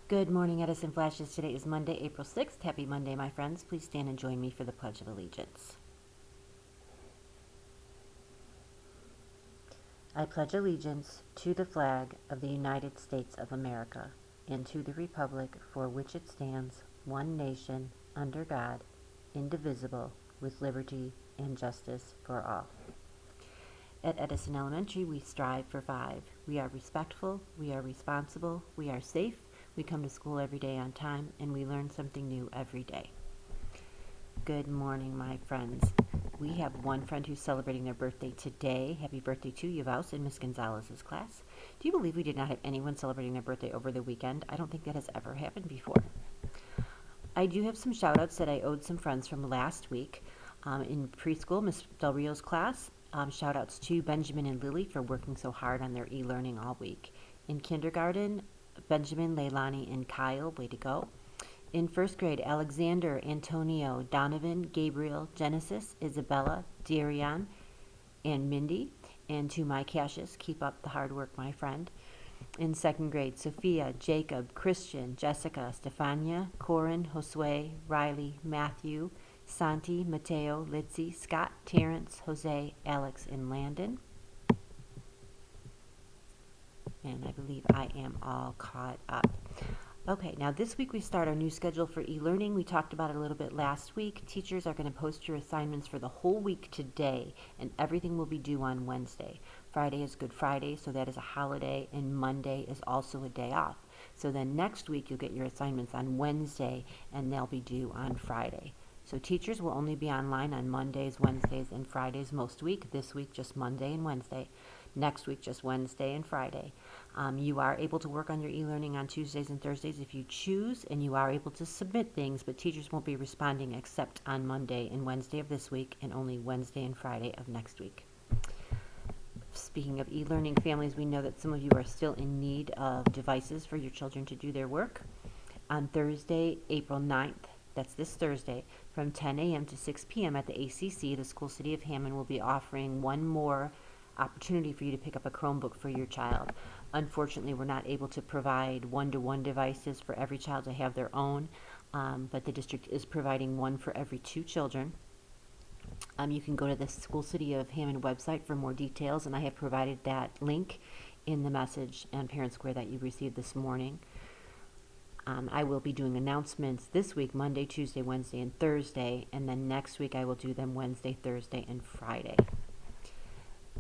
Good morning, Edison Flashes. Today is Monday, April 6th. Happy Monday, my friends. Please stand and join me for the Pledge of Allegiance. I pledge allegiance to the flag of the United States of America and to the republic for which it stands, one nation, under God, indivisible, with liberty and justice for all. At Edison Elementary, we strive for 5. We are respectful, we are responsible, we are safe, we come to school every day on time, and we learn something new every day. Good morning, my friends. We have one friend who's celebrating their birthday today. Happy birthday to you, Vaus, in Miss Gonzalez's class. Do you believe we did not have anyone celebrating their birthday over the weekend? I don't think that has ever happened before. I do have some shout-outs that I owed some friends from last week. In preschool, Miss Del Rio's class, shout-outs to Benjamin and Lily for working so hard on their e-learning all week. In kindergarten, Benjamin, Leilani, and Kyle, way to go. In first grade, Alexander, Antonio, Donovan, Gabriel, Genesis, Isabella, Darian, and Mindy. And to my Cassius, keep up the hard work, my friend. In second grade, Sophia, Jacob, Christian, Jessica, Stefania, Corin, Josue, Riley, Matthew, Santi, Mateo, Litzy, Scott, Terrence, Jose, Alex, and Landon. And I believe I am all caught up. Okay, now this week we start our new schedule for e-learning. We talked about it a little bit last week. Teachers are going to post your assignments for the whole week today, and everything will be due on Wednesday. Friday is Good Friday, so that is a holiday, and Monday is also a day off. So then next week you'll get your assignments on Wednesday, and they'll be due on Friday. So teachers will only be online on Mondays, Wednesdays, and Fridays most week. This week just Monday and Wednesday. Next week just Wednesday and Friday. You are able to work on your e-learning on Tuesdays and Thursdays if you choose, and you are able to submit things, but teachers won't be responding except on Monday and Wednesday of this week, and only Wednesday and Friday of next week. Speaking of e-learning families, we know that some of you are still in need of devices for your children to do their work. On Thursday, April 9th, that's this Thursday, from 10 a.m. to 6 p.m. at the ACC, the School City of Hammond will be offering one more opportunity for you to pick up a Chromebook for your child. Unfortunately, we're not able to provide one-to-one devices for every child to have their own, but the district is providing one for every 2 children. You can go to the School City of Hammond website for more details, and I have provided that link in the message on Parent Square that you received this morning. I will be doing announcements this week, Monday, Tuesday, Wednesday, and Thursday, and then next week I will do them Wednesday, Thursday, and Friday.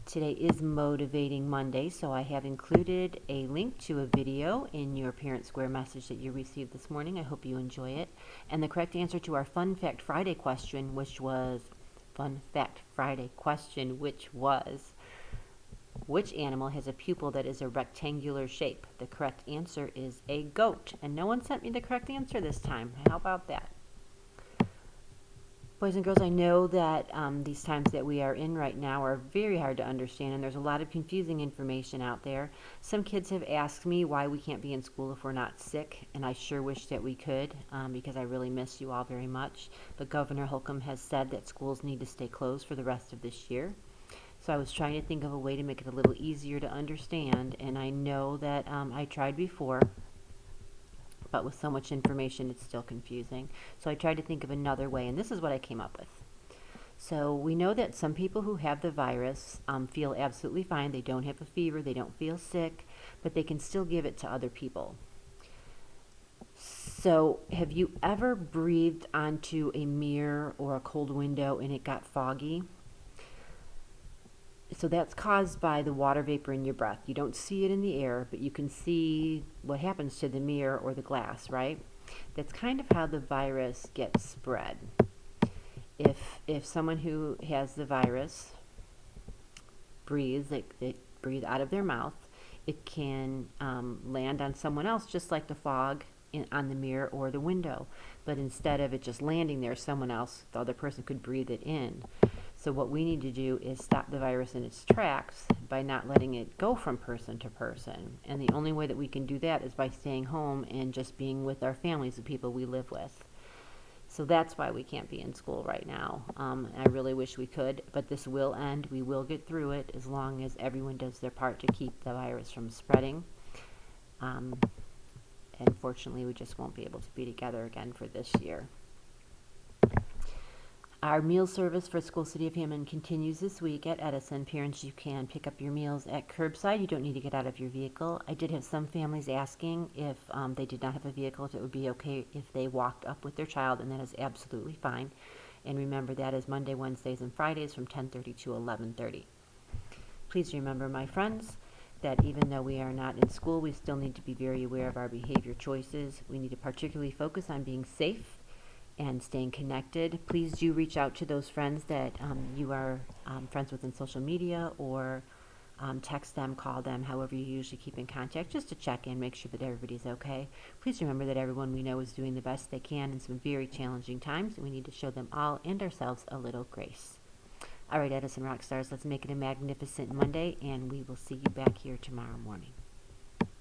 Today is Motivating Monday, so I have included a link to a video in your Parent Square message that you received this morning. I hope you enjoy it. And the correct answer to our Fun Fact Friday question, which was, which animal has a pupil that is a rectangular shape? The correct answer is a goat. And no one sent me the correct answer this time. How about that? Boys and girls, I know that these times that we are in right now are very hard to understand, and there's a lot of confusing information out there. Some kids have asked me why we can't be in school if we're not sick, and I sure wish that we could, because I really miss you all very much. But Governor Holcomb has said that schools need to stay closed for the rest of this year. So I was trying to think of a way to make it a little easier to understand, and I know that I tried before, but with so much information it's still confusing. So I tried to think of another way, and this is what I came up with. So we know that some people who have the virus feel absolutely fine. They don't have a fever, they don't feel sick, but they can still give it to other people. So have you ever breathed onto a mirror or a cold window and it got foggy? So that's caused by the water vapor in your breath. You don't see it in the air, but you can see what happens to the mirror or the glass, right? That's kind of how the virus gets spread. If someone who has the virus breathes, they breathe out of their mouth, it can land on someone else, just like the fog on the mirror or the window. But instead of it just landing there, someone else, the other person, could breathe it in. So what we need to do is stop the virus in its tracks by not letting it go from person to person. And the only way that we can do that is by staying home and just being with our families, the people we live with. So that's why we can't be in school right now. I really wish we could, but this will end. We will get through it as long as everyone does their part to keep the virus from spreading. unfortunately we just won't be able to be together again for this year. Our meal service for School City of Hammond continues this week at Edison. Parents, you can pick up your meals at curbside. You don't need to get out of your vehicle. I did have some families asking if they did not have a vehicle, if it would be okay if they walked up with their child, and that is absolutely fine. And remember, that is Monday, Wednesdays, and Fridays from 10:30 to 11:30. Please remember, my friends, that even though we are not in school, we still need to be very aware of our behavior choices. We need to particularly focus on being safe and staying connected. Please do reach out to those friends that you are friends with in social media, or text them, call them, however you usually keep in contact, just to check in, make sure that everybody's okay. Please remember that everyone we know is doing the best they can in some very challenging times, and we need to show them all and ourselves a little grace. All right, Edison Rockstars, let's make it a magnificent Monday, and we will see you back here tomorrow morning.